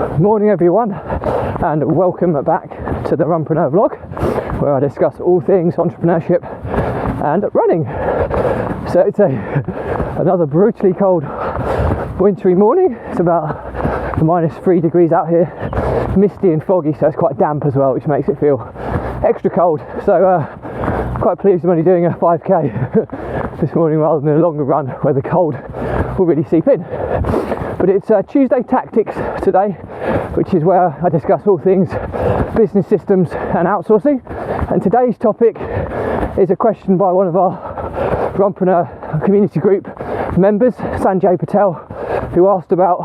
Morning everyone, and welcome back to the Runpreneur vlog, where I discuss all things entrepreneurship and running. So it's another brutally cold wintry morning. It's about -3 degrees out here, misty and foggy, so it's quite damp as well, which makes it feel extra cold. So quite pleased I'm only doing a 5k this morning rather than a longer run where the cold will really seep in. But it's Tuesday Tactics today, which is where I discuss all things business systems and outsourcing. And today's topic is a question by one of our Runpreneur community group members, Sanjay Patel, who asked about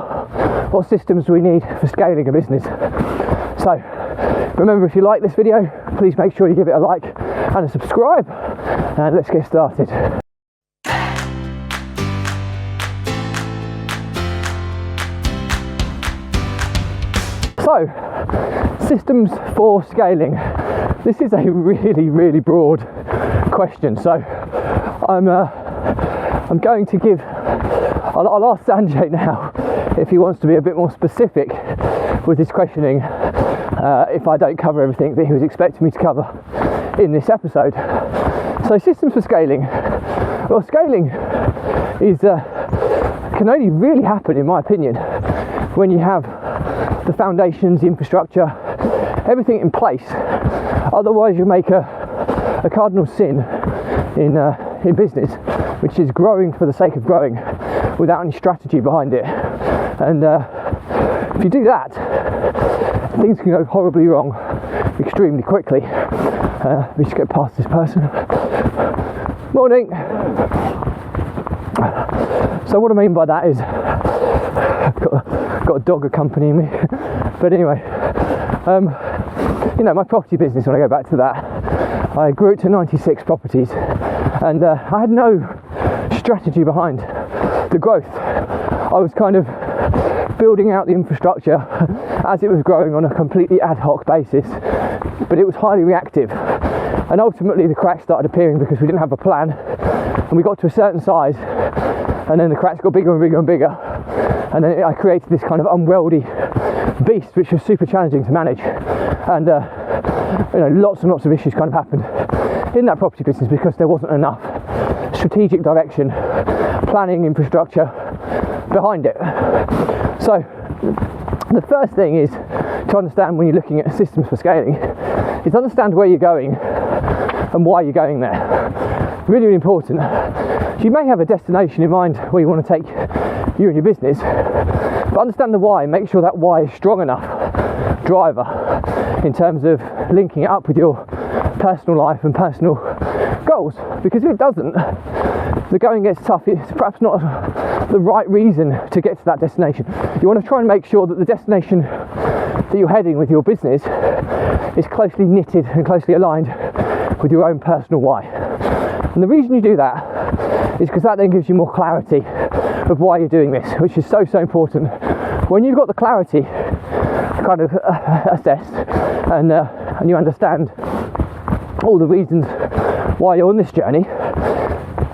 what systems we need for scaling a business. So remember, if you like this video, please make sure you give it a like and a subscribe, and let's get started. So, systems for scaling. This is a really broad question. So, I'm going to give. I'll ask Sanjay now if he wants to be a bit more specific with his questioning. If I don't cover everything that he was expecting me to cover in this episode. So, systems for scaling. Well, scaling is can only really happen, in my opinion, when you have the foundations, the infrastructure, everything in place. Otherwise, you make a cardinal sin in business, which is growing for the sake of growing without any strategy behind it. And if you do that, things can go horribly wrong extremely quickly. We just get past this person. Morning. So what I mean by that is got a dog accompanying me. But anyway, my property business, when I go back to that, I grew it to 96 properties, and I had no strategy behind the growth. I was kind of building out the infrastructure as it was growing on a completely ad hoc basis, but it was highly reactive. And ultimately the cracks started appearing because we didn't have a plan, and we got to a certain size, and then the cracks got bigger and bigger and bigger, and then I created this kind of unwieldy beast which was super challenging to manage. And lots and lots of issues kind of happened in that property business because there wasn't enough strategic direction, planning, infrastructure behind it. So the first thing is to understand, when you're looking at systems for scaling, is understand where you're going and why you're going there. Really important. You may have a destination in mind where you want to take you and your business, but understand the why. Make sure that why is strong enough driver in terms of linking it up with your personal life and personal goals. Because if it doesn't, the going gets tough. It's perhaps not the right reason to get to that destination. You want to try and make sure that the destination that you're heading with your business is closely knitted and closely aligned with your own personal why. And the reason you do that is because that then gives you more clarity of why you're doing this, which is so important. When you've got the clarity kind of assessed, and you understand all the reasons why you're on this journey,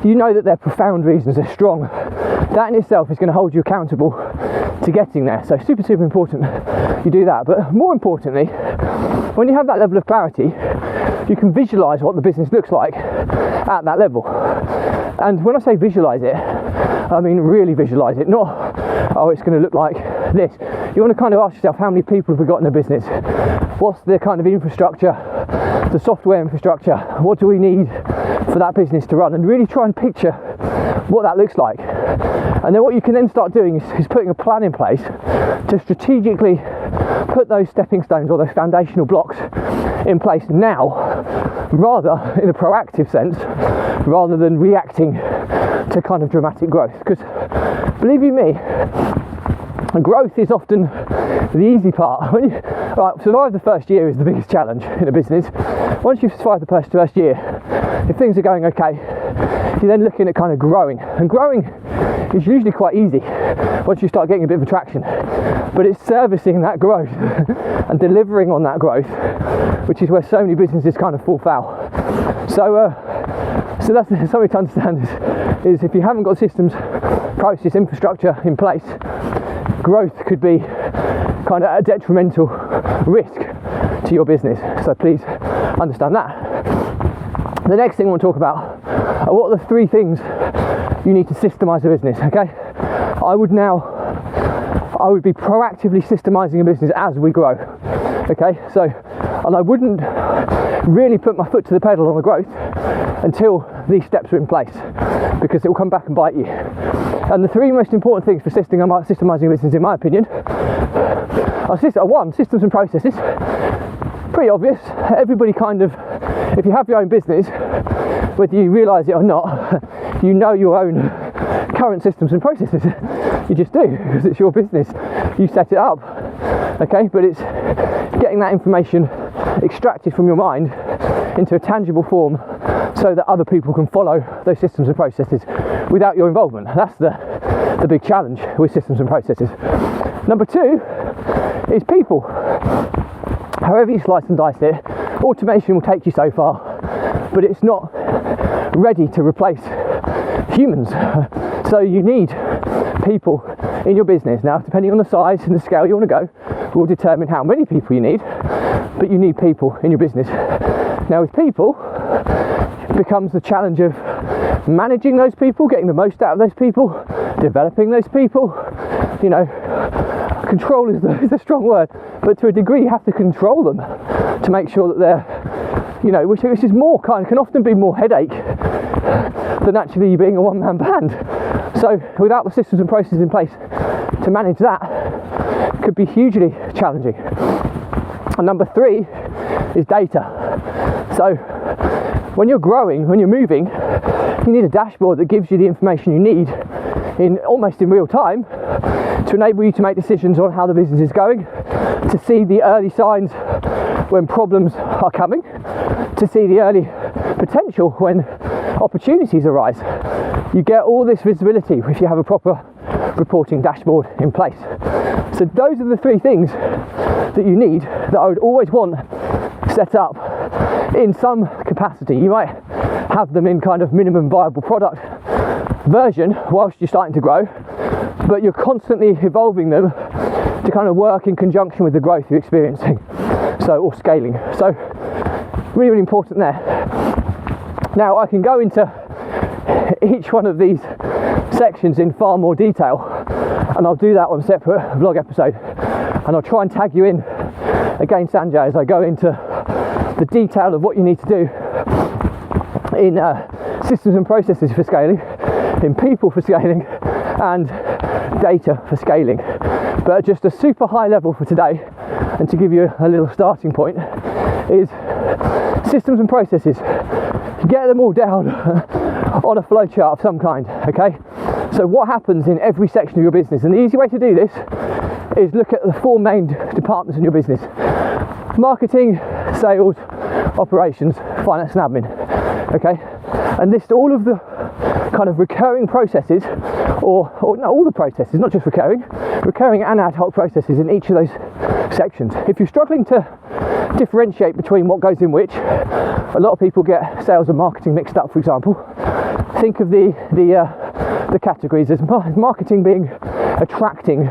you know that they're profound reasons, they're strong. That in itself is going to hold you accountable to getting there. So super important you do that. But more importantly, when you have that level of clarity, you can visualize what the business looks like at that level. And when I say visualize it, I mean really visualize it, not, oh, it's going to look like this. You want to kind of ask yourself, how many people have we got in the business? What's the kind of infrastructure, the software infrastructure? What do we need for that business to run? And really try and picture what that looks like. And then what you can then start doing is putting a plan in place to strategically put those stepping stones or those foundational blocks in place now, rather in a proactive sense, rather than reacting to kind of dramatic growth. Because believe you me, growth is often the easy part. When you survive the first year is the biggest challenge in a business. Once you've survived the first year, if things are going okay, you're then looking at kind of growing. And growing is usually quite easy once you start getting a bit of traction. But it's servicing that growth and delivering on that growth, which is where so many businesses kind of fall foul. So that's something to understand is if you haven't got systems, process, infrastructure in place, growth could be kind of a detrimental risk to your business. So please understand that. The next thing I want to talk about are what are the 3 things you need to systemise a business, okay? I would be proactively systemising a business as we grow, okay? So, and I wouldn't really put my foot to the pedal on the growth until these steps are in place, because it will come back and bite you. And the 3 most important things for systemising a business, in my opinion, are 1, systems and processes. Pretty obvious. Everybody kind of, if you have your own business, whether you realise it or not, you know your own current systems and processes. You just do, because it's your business. You set it up, okay? But it's getting that information extracted from your mind into a tangible form so that other people can follow those systems and processes without your involvement. That's the big challenge with systems and processes. Number 2 is people. However you slice and dice it, automation will take you so far, but it's not ready to replace humans. So you need people in your business. Now, depending on the size and the scale you want to go, will determine how many people you need, but you need people in your business. Now, with people, it becomes the challenge of managing those people, getting the most out of those people, developing those people. You know, control is a strong word, but to a degree you have to control them to make sure that they're, you know, which is more can often be more headache than actually being a one-man band. So without the systems and processes in place to manage that, could be hugely challenging. And number 3 is data. So when you're growing, when you're moving, you need a dashboard that gives you the information you need almost in real time to enable you to make decisions on how the business is going, to see the early signs when problems are coming, to see the early potential when opportunities arise. You get all this visibility if you have a proper reporting dashboard in place. So those are the 3 things that you need, that I would always want set up in some capacity. You might have them in kind of minimum viable product version whilst you're starting to grow, but you're constantly evolving them to kind of work in conjunction with the growth you're experiencing, or scaling. So really, really important there. Now I can go into each one of these sections in far more detail, and I'll do that on a separate vlog episode, and I'll try and tag you in again, Sanjay, as I go into the detail of what you need to do in systems and processes for scaling, in people for scaling, and data for scaling. But just a super high level for today, and to give you a little starting point, is systems and processes. Get them all down on a flowchart of some kind, okay? So what happens in every section of your business? And the easy way to do this is look at the 4 main departments in your business: marketing, sales, operations, finance and admin, okay? And list all of the kind of recurring processes, or no, all the processes, not just recurring and ad hoc processes in each of those sections. If you're struggling to differentiate between what goes in which, a lot of people get sales and marketing mixed up, for example. Think of the categories as marketing being attracting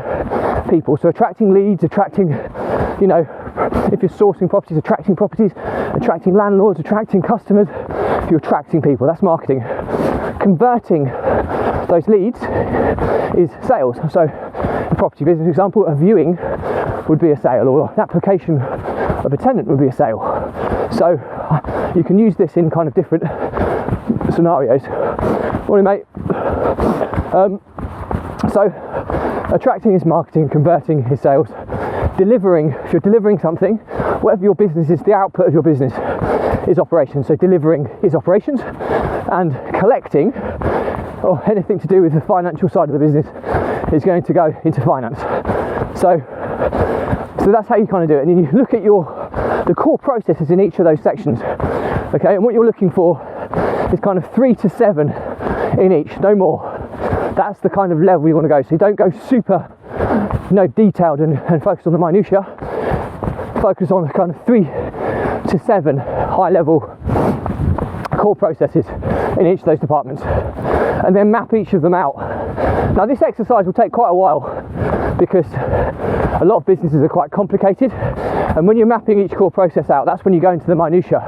people, so attracting leads, attracting, you know, if you're sourcing properties, attracting landlords, attracting customers. You're attracting people, that's marketing. Converting those leads is sales. So a property business, for example, a viewing would be a sale, or an application of a tenant would be a sale. So you can use this in kind of different scenarios. Morning, mate. So attracting is marketing, converting is sales. Delivering, if you're delivering something, whatever your business is, the output of your business is operations. So delivering is operations, and collecting, or anything to do with the financial side of the business, is going to go into finance. So that's how you kind of do it. And then you look at the core processes in each of those sections, okay? And what you're looking for is kind of 3 to 7 in each, no more. That's the kind of level you want to go. So you don't go super, detailed and focus on the minutiae. Focus on kind of 3 to 7 high level core processes in each of those departments. and then map each of them out. Now this exercise will take quite a while because a lot of businesses are quite complicated, and when you're mapping each core process out, that's when you go into the minutiae.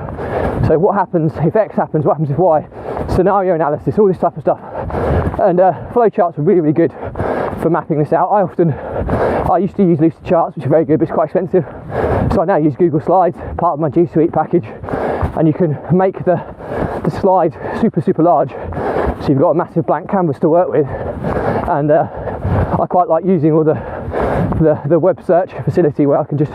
So what happens if X happens, what happens if Y, scenario analysis, all this type of stuff. And flowcharts are really, really good for mapping this out. I used to use Lucid Charts, which are very good, but it's quite expensive. So I now use Google Slides, part of my G Suite package, and you can make the slide super, super large. So you've got a massive blank canvas to work with. And I quite like using all the web search facility where I can just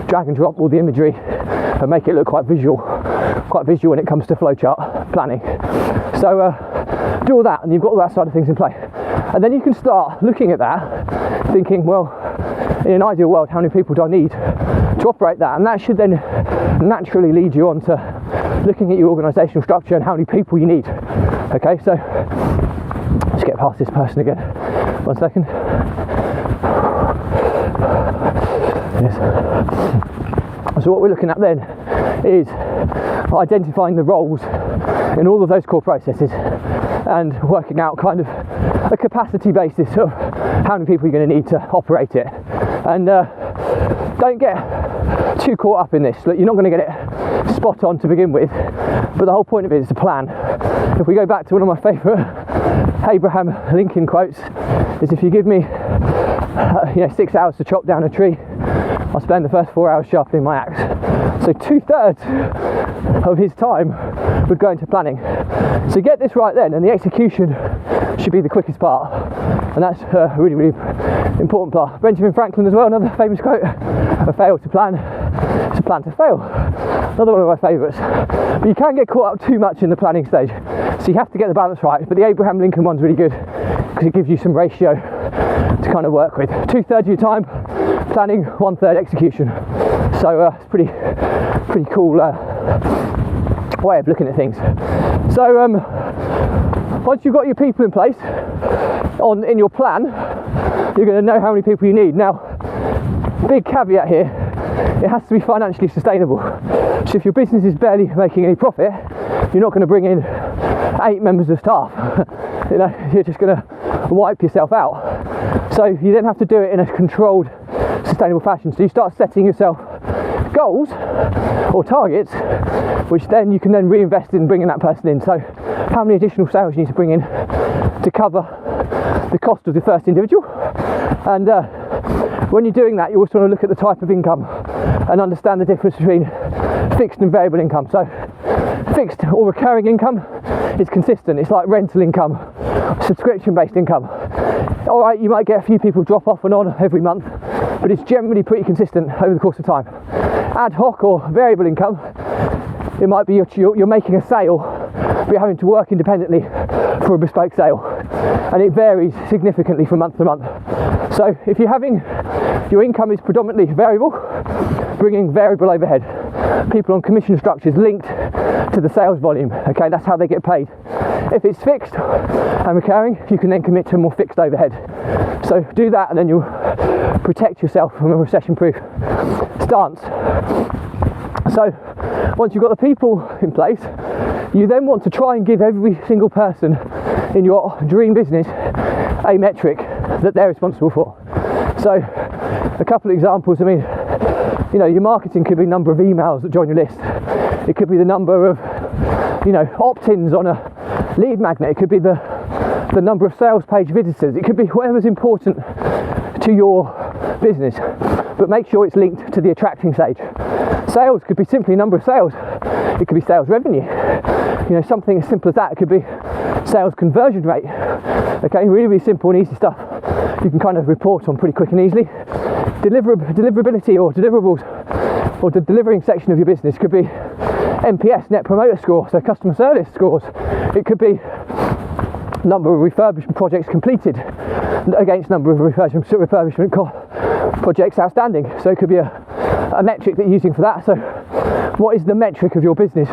drag and drop all the imagery and make it look quite visual when it comes to flowchart planning. So do all that, and you've got all that side of things in play. And then you can start looking at that, thinking, well, in an ideal world, how many people do I need to operate that? And that should then naturally lead you on to looking at your organisational structure and how many people you need. Okay, so let's get past this person again. 1 second. Yes. So what we're looking at then is identifying the roles in all of those core processes and working out kind of a capacity basis of how many people you're going to need to operate it. And don't get too caught up in this. Look, you're not going to get it spot on to begin with, but the whole point of it is to plan. If we go back to one of my favourite Abraham Lincoln quotes, is if you give me 6 hours to chop down a tree, I'll spend the first 4 hours sharpening my axe. So 2/3 of his time would go into planning. So get this right then, and the execution should be the quickest part. And that's a really, really important part. Benjamin Franklin as well, another famous quote, a fail to plan is a plan to fail. Another one of my favourites. But you can't get caught up too much in the planning stage. So you have to get the balance right. But the Abraham Lincoln one's really good because it gives you some ratio to kind of work with. 2/3 of your time planning, 1/3 execution. So it's pretty cool way of looking at things. So once you've got your people in place in your plan, you're going to know how many people you need. Now, big caveat here, it has to be financially sustainable. So if your business is barely making any profit, you're not going to bring in 8 members of staff. You're just going to wipe yourself out. So you then have to do it in a controlled, sustainable fashion. So you start setting yourself goals or targets, which then you can then reinvest in bringing that person in. So how many additional sales you need to bring in to cover the cost of the first individual. And when you're doing that, you also want to look at the type of income and understand the difference between fixed and variable income. So fixed or recurring income is consistent. It's like rental income, subscription-based income. All right, you might get a few people drop off and on every month, but it's generally pretty consistent over the course of time. Ad hoc or variable income, it might be you're making a sale, but you're having to work independently for a bespoke sale, and it varies significantly from month to month. So if you're having your income is predominantly variable, bringing variable overhead. People on commission structures linked to the sales volume. Okay, that's how they get paid. If it's fixed and recurring, you can then commit to a more fixed overhead. So do that, and then you'll protect yourself from a recession-proof stance. So once you've got the people in place, you then want to try and give every single person in your dream business a metric that they're responsible for. So a couple of examples, your marketing could be the number of emails that join your list. It could be the number of, opt-ins on a lead magnet. It could be the number of sales page visitors. It could be whatever's important to your business, but make sure it's linked to the attracting stage. Sales could be simply number of sales. It could be sales revenue. Something as simple as that. It could be sales conversion rate. Okay, really, really simple and easy stuff. You can kind of report on pretty quick and easily. Deliverability or deliverables, or the delivering section of your business could be NPS, Net Promoter Score, so customer service scores. It could be number of refurbishment projects completed against number of refurbishment projects outstanding. So it could be a metric that you're using for that. So what is the metric of your business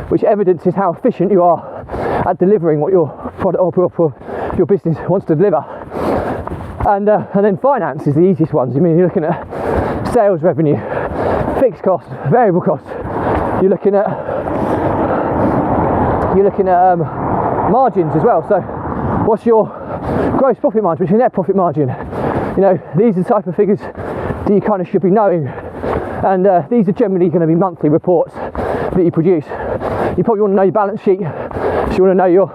which evidences how efficient you are at delivering what your product or your business wants to deliver? And then finance is the easiest ones. You're looking at sales revenue, fixed costs, variable costs. You're looking at margins as well. So What's your gross profit margin? What's your net profit margin? You know, these are the type of figures that you kind of should be knowing. And these are generally going to be monthly reports that you produce. You probably want to know your balance sheet. So you want to know your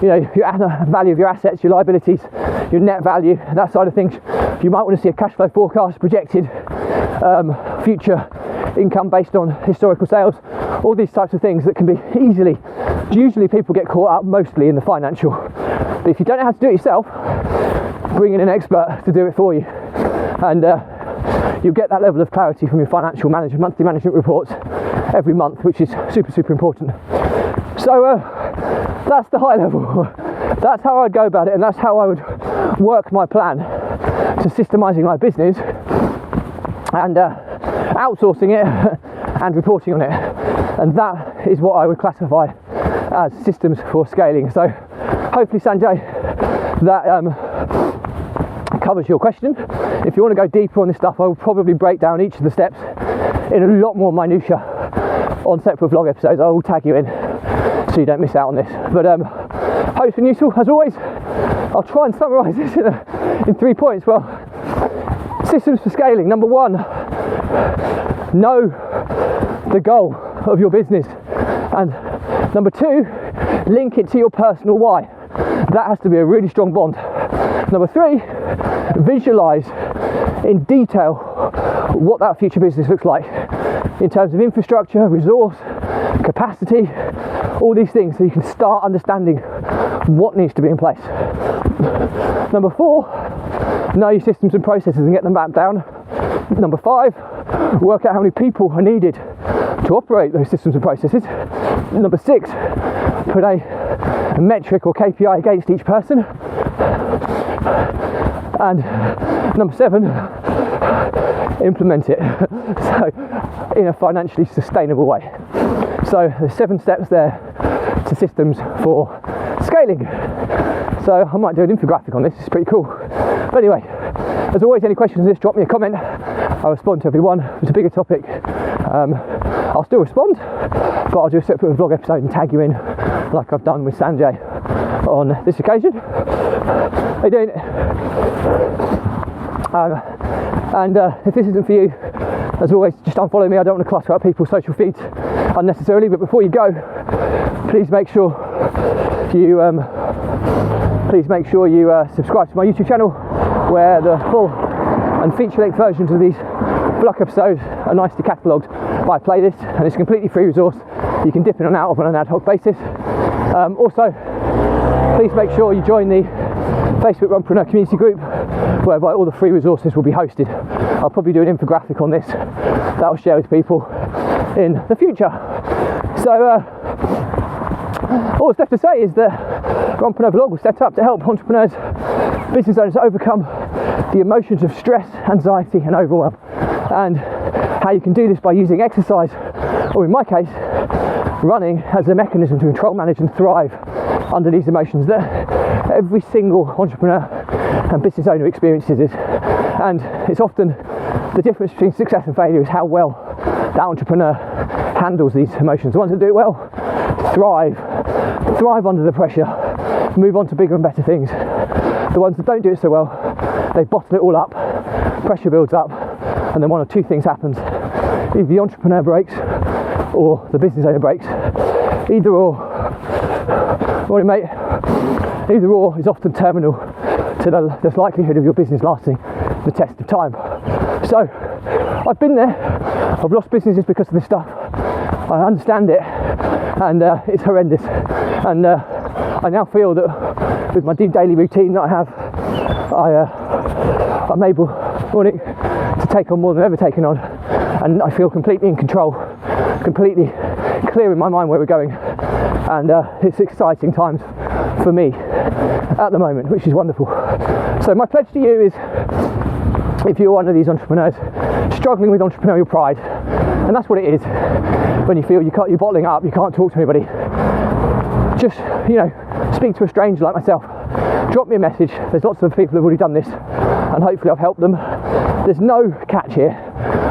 value of your assets, your liabilities, your net value, that side of things. You might want to see a cash flow forecast, projected future income based on historical sales, all these types of things that can be usually people get caught up mostly in the financial. But if you don't know how to do it yourself, bring in an expert to do it for you. And you'll get that level of clarity from your financial monthly management reports every month, which is super, super important. So that's the high level. That's how I'd go about it, and that's how I would work my plan to systemising my business and outsourcing it and reporting on it. And that is what I would classify as systems for scaling. So hopefully, Sanjay, that covers your question. If you want to go deeper on this stuff, I will probably break down each of the steps in a lot more minutia on separate vlog episodes. I will tag you in so you don't miss out on this. But hope it's been useful. As always, I'll try and summarise this in 3 points. Well, systems for scaling. Number 1, know the goal of your business. And number 2, link it to your personal why. That has to be a really strong bond. Number 3, visualise in detail what that future business looks like in terms of infrastructure, resource, capacity, all these things, so you can start understanding what needs to be in place. Number 4, know your systems and processes and get them mapped down. Number 5, work out how many people are needed to operate those systems and processes. Number 6, put a metric or KPI against each person. And number 7, implement it so in a financially sustainable way. So there's 7 steps there to systems for scaling. So I might do an infographic on this, it's pretty cool. But anyway, as always, any questions on this, drop me a comment. I'll respond to everyone. If it's a bigger topic, I'll still respond, but I'll do a separate vlog episode and tag you in like I've done with Sanjay on this occasion. How you doing? And if this isn't for you, as always, just unfollow me. I don't want to clutter up people's social feeds unnecessarily. But before you go, please make sure you subscribe to my YouTube channel, where the full and feature-length versions of these vlog episodes are nicely catalogued by playlist, and it's a completely free resource. You can dip in and out of on an ad hoc basis. Also, please make sure you join the Facebook Runpreneur community group, whereby all the free resources will be hosted. I'll probably do an infographic on this that I'll share with people in the future. So all that's left to say is that Runpreneur Vlog was set up to help entrepreneurs, business owners overcome the emotions of stress, anxiety and overwhelm, and how you can do this by using exercise, or in my case, running, as a mechanism to control, manage and thrive under these emotions that every single entrepreneur and business owner experiences it. And it's often the difference between success and failure is how well that entrepreneur handles these emotions. The ones that do it well thrive under the pressure, move on to bigger and better things. The ones that don't do it so well, they bottle it all up, pressure builds up, and then one of 2 things happens. Either the entrepreneur breaks or the business owner breaks. Either or, morning mate, either or is often terminal to the likelihood of your business lasting the test of time. So I've been there, I've lost businesses because of this stuff. I understand it, and it's horrendous. And I now feel that with my daily routine that I have, I'm able to take on more than I've ever taken on, and I feel completely in control, completely clear in my mind where we're going, and it's exciting times for me at the moment, which is wonderful. So my pledge to you is, if you're one of these entrepreneurs struggling with entrepreneurial pride, and that's what it is when you feel you're bottling up, you can't talk to anybody, just speak to a stranger like myself, drop me a message. There's lots of people who've already done this, and hopefully I've helped them. There's no catch here.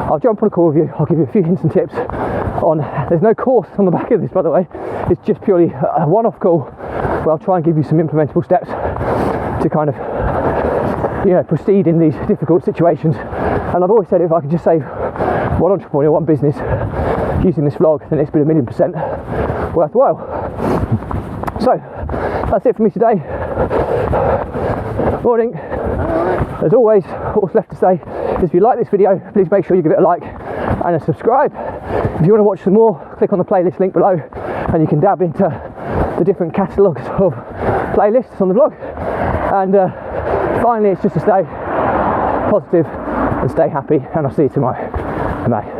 I'll jump on a call with you, I'll give you a few hints and tips on, there's no course on the back of this, by the way. It's just purely a one-off call where I'll try and give you some implementable steps to kind of, you know, proceed in these difficult situations. And I've always said, if I could just save one entrepreneur, one business using this vlog, then it's been 1,000,000% worthwhile. So that's it for me today. Morning. As always, what's left to say is, if you like this video, please make sure you give it a like and a subscribe. If you want to watch some more, click on the playlist link below and you can dab into the different catalogues of playlists on the vlog. And finally, it's just to stay positive and stay happy, and I'll see you tomorrow. Bye.